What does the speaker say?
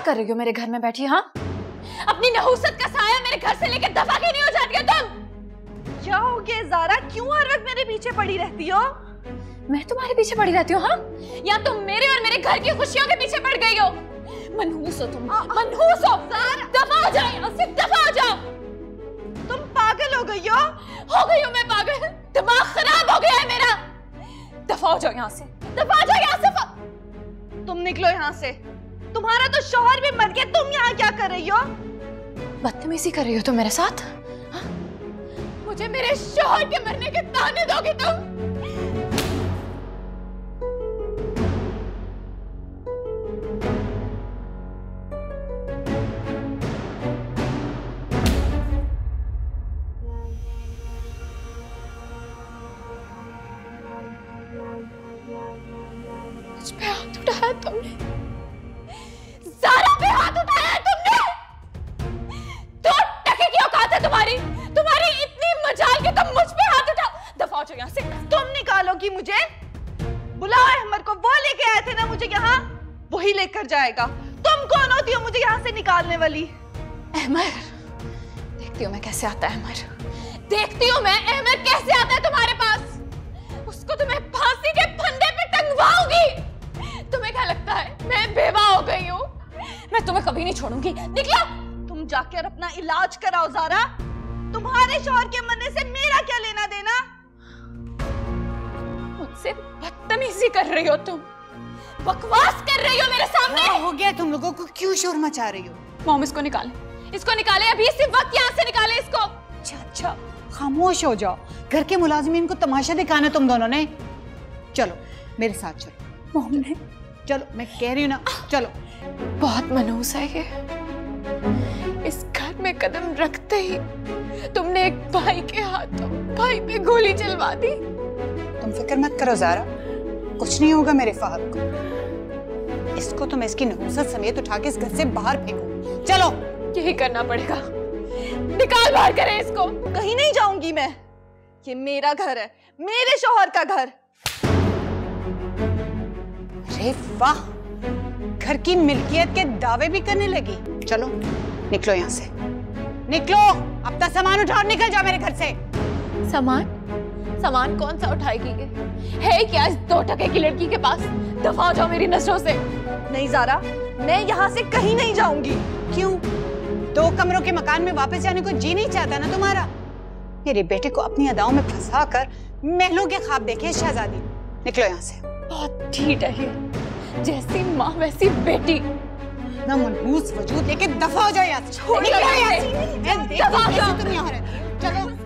कर रही हो मेरे घर में बैठी? हाँ, अपनी नहुसत का साया मेरे घर से लेकर दफा क्यों नहीं हो जाती हो तुम? क्या हो गया ज़ारा, क्यों हर वक्त मेरे पीछे पड़ी रहती हो? मैं तुम्हारे पीछे पड़ी रहती हूँ? हाँ, या तुम मेरे और मेरे घर की खुशियों के पीछे पड़ गई हो? मनहूस हो तुम, मनहूस हो। दफा हो जाओ यहाँ से, दफा हो जाओ। तुम पागल हो गई हो? हो गई हूँ मैं पागल, दिमाग खराब हो गया है मेरा। दफा हो जाओ यहाँ से, दफा हो जाओ यहाँ से। तुम निकलो यहाँ से, तुम्हारा तो शौहर भी मर गया, तुम यहाँ क्या कर रही हो? बदतमीजी कर रही हो तुम मेरे साथ? हाँ? मुझे मेरे शौहर के मरने के ताने दोगे तुम? मुझ पे हाथ उठाया तुमने, ज़ारा पे हाथ उठाया तुमने। तो टके की औकात है तुम्हारी, तुम्हारी इतनी मजाल कि तुम मुझ पे हाथ उठाओ। दफा हो जाओ यहाँ से। तुम निकालोगी मुझे? बुलाओ अहमद को, वो लेके आए थे ना मुझे यहाँ, वही लेकर जाएगा। तुम कौन होती हो मुझे यहाँ से निकालने वाली? अहमद, देखती हूँ मैं कैसे आता है अहमद, देखती हूँ मैं अहमद कैसे आता है तुम्हारे पास। उसको तुम्हें फांसी के फंदे पे टंगवाऊंगी। तुम्हें क्या लगता है मैं बेवा हो गई हूँ? मैं तुम्हें कभी नहीं छोड़ूंगी। निकलो। तुम जाकर अपना इलाज कराओ ज़ारा, तुम्हारे शौहर के मरने से मेरा क्या लेना देना? मुझसे बदतमीजी कर रही हो तुम, बकवास कर रही हो मेरे सामने। हो गया तुम लोगों को, क्यों शोर मचा रही हो? मॉम इसको निकाले, इसको निकाले अभी, इसी वक्त यहाँ से निकाले इसको। अच्छा, खामोश हो जाओ, घर के मुलाजिमीन को तमाशा दिखाना तुम दोनों ने। चलो मेरे साथ चलो। मॉम ने, चलो, मैं कह रही हूँ ना, चलो। बहुत मनहूस है ये। इस घर में कदम रखते ही तुमने एक भाई के हाथों भाई पे गोली चलवा दी। तुम फिक्र मत करो ज़ारा, कुछ नहीं होगा मेरे फहद को। इसको तुम इसकी नहुसत समेत उठा के इस घर से बाहर फेंको। चलो। यही करना पड़ेगा, निकाल बाहर करें इसको। कहीं नहीं जाऊंगी मैं, ये मेरा घर है, मेरे शौहर का घर। अरे वाह, घर की मिल्कियत के दावे भी करने लगी। चलो निकलो यहाँ से, निकलो, अपना सामान उठाओ और निकल जाओ मेरे घर से। सामान? सामान कौन सा उठाएगी ये? है क्या इस 2 टके की लड़की के पास? दफा हो जाओ मेरी नजरों से। नहीं ज़ारा, मैं यहाँ से कहीं नहीं जाऊंगी। क्यों? 2 कमरों के मकान में वापस जाने को जी नहीं चाहता ना तुम्हारा? मेरे बेटे को अपनी अदाओं में फंसा कर महलों के ख्वाब देखे शहजादी। निकलो यहाँ से। बहुत ढीठ है ये, जैसी माँ वैसी बेटी। ना मनहूस वजूद लेके दफा हो जाओ यहाँ से। छोड़ दो यहाँ से। तुम यहाँ रहती। चलो।